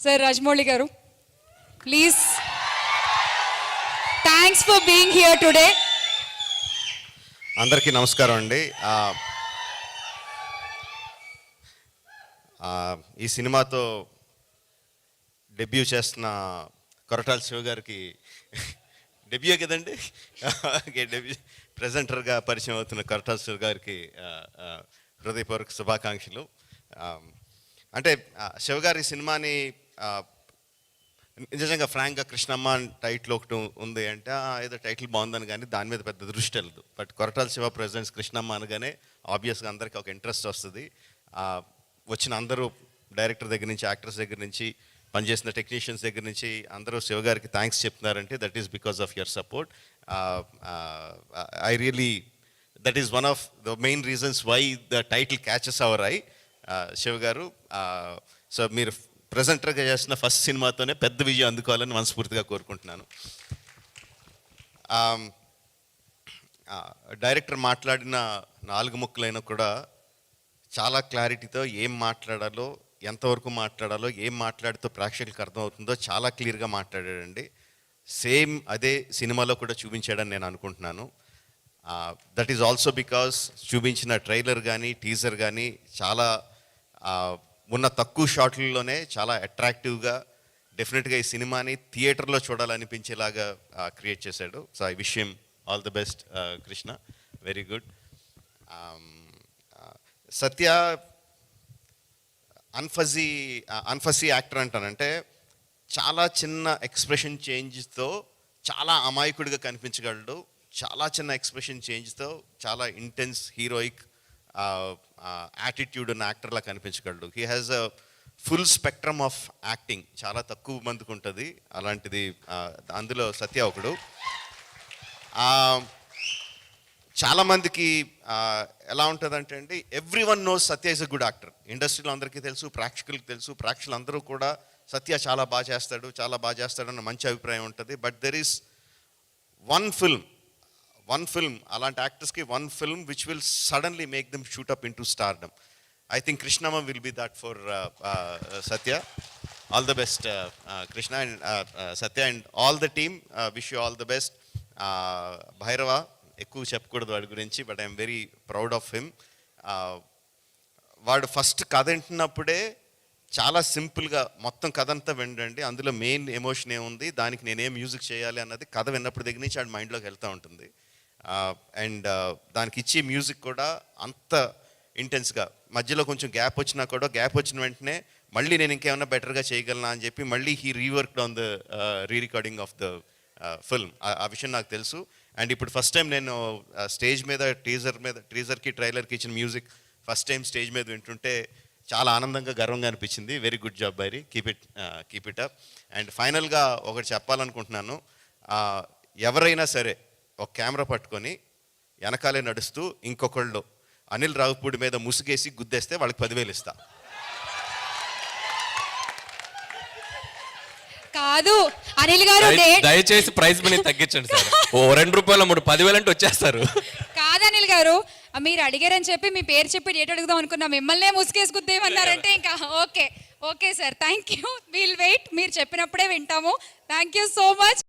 Sir Rajamouli గారు, please. Thanks for being here today. అందరికీ నమస్కారం అండి. ఈ సినిమాతో డెబ్యూ చేస్తున్న కొరటాల శివ గారికి డెబ్యూ కదండి, డెబ్యూ ప్రెజెంటర్గా పరిచయం అవుతున్న కొరటాల శివ గారికి హృదయపూర్వక శుభాకాంక్షలు. అంటే శివ గారి సినిమాని నిజంగా ఫ్రాంక్గా కృష్ణమ్మ టైటిల్ ఒకటి ఉంది అంటే ఏదో టైటిల్ బాగుందని కానీ దాని మీద పెద్ద దృష్టి వెళ్ళదు. బట్ కొరటాల శివ ప్రెజెంట్స్ కృష్ణమ్మ అనగానే ఆబ్వియస్గా అందరికీ ఒక ఇంట్రెస్ట్ వస్తుంది. వచ్చిన అందరూ డైరెక్టర్ దగ్గర నుంచి, యాక్టర్స్ దగ్గర నుంచి, పనిచేసిన టెక్నీషియన్స్ దగ్గర నుంచి అందరూ శివ గారికి థ్యాంక్స్ చెప్తున్నారంటే that is because of your support. I really that is one of the main reasons why the title catches our eye. Shiva గారు, సో మీరు ప్రెజెంటర్గా చేసిన ఫస్ట్ సినిమాతోనే పెద్ద విజయం అందుకోవాలని మనస్ఫూర్తిగా కోరుకుంటున్నాను. డైరెక్టర్ మాట్లాడిన 4 ముక్కలైనా కూడా చాలా క్లారిటీతో ఏం మాట్లాడాలో, ఎంతవరకు మాట్లాడాలో, ఏం మాట్లాడితో ప్రేక్షకులకు అర్థమవుతుందో చాలా క్లియర్గా మాట్లాడాడండి. సేమ్ అదే సినిమాలో కూడా చూపించాడని నేను అనుకుంటున్నాను. దట్ ఈజ్ ఆల్సో బికాస్ చూపించిన ట్రైలర్ కానీ టీజర్ కానీ చాలా ఉన్న తక్కువ షాట్లలోనే చాలా అట్రాక్టివ్గా, డెఫినెట్గా ఈ సినిమాని థియేటర్లో చూడాలనిపించేలాగా క్రియేట్ చేశాడు. So I wish him all the best Krishna, very good. Satya అన్ఫజీ యాక్టర్ అంటానంటే చాలా చిన్న ఎక్స్ప్రెషన్ చేంజ్తో చాలా అమాయకుడిగా కనిపించగలడు. చాలా చిన్న ఎక్స్ప్రెషన్ చేంజ్తో చాలా ఇంటెన్స్ హీరోయిక్ యాటిట్యూడ్ ఉన్న యాక్టర్లా కనిపించగలడు. He has a full spectrum of acting, చాలా తక్కువ మందికి ఉంటుంది అలాంటిది. అందులో సత్య ఒకడు. చాలామందికి ఎలా ఉంటుందంటే అండి, every one knows Satya is a good actor. ఇండస్ట్రీలో అందరికీ తెలుసు, ప్రేక్షకులకు తెలుసు. ప్రేక్షకులు అందరూ కూడా సత్య చాలా బాగా చేస్తాడు అన్న మంచి అభిప్రాయం ఉంటుంది. But there is one film అలాంటి యాక్టర్స్కి one film which will suddenly make them shoot up into stardom. I think Krishnamma will be that for Satya. All the best Krishna and Satya and all the team. Wish you all the best. Bhairava ఎక్కువ చెప్పకూడదు వాడి గురించి, but I'm very proud of him. వాడు first కథ వింటున్నప్పుడే చాలా సింపుల్గా మొత్తం కథ అంతా వినండి, అందులో మెయిన్ ఎమోషన్ ఏముంది, దానికి నేనేం మ్యూజిక్ చేయాలి అన్నది కథ విన్నప్పుడు దగ్గర నుంచి వాడి మైండ్లోకి వెళ్తూ ఉంటుంది. అండ్ దానికి ఇచ్చే మ్యూజిక్ కూడా అంత ఇంటెన్స్గా, మధ్యలో కొంచెం గ్యాప్ వచ్చినా కూడా గ్యాప్ వచ్చిన వెంటనే మళ్ళీ నేను ఇంకేమైనా బెటర్గా చేయగలనా అని చెప్పి మళ్ళీ he reworked on the recording of the film. ఆ విషయం నాకు తెలుసు. అండ్ ఇప్పుడు ఫస్ట్ టైం నేను స్టేజ్ మీద టీజర్కి ట్రైలర్కి ఇచ్చిన మ్యూజిక్ ఫస్ట్ టైం స్టేజ్ మీద వింటుంటే చాలా ఆనందంగా, గర్వంగా అనిపించింది. Very good job బైరీ, keep it up. And ఫైనల్గా ఒకటి చెప్పాలనుకుంటున్నాను. ఎవరైనా సరే ఒక కెమెరా పట్టుకొని వెనకాలే నడుస్తూ ఇంకొకళ్ళు అనిల్ రావుపూడి మీద ముసుగేసి గుద్దేస్తే వాళ్ళకి 10,000 ఇస్తా. కాదు అనిల్ గారు, దయచేసి ప్రైస్ మనీ తగ్గించండి సార్. ఓ 2 రూపాయలు 3 10,000 అంటే వచ్చేస్తారు. కాదు అనిల్ గారు, మీరు అడిగారని చెప్పి మీ పేరు చెప్పి డేట్ అడుగుదాం అనుకున్నా, మిమ్మల్నే ముసుగేసుకుద్దేమన్నారంటే ఇంకా okay sir, thank you. Will wait, మీరు చెప్పినప్పుడే వింటాము. Thank you so much.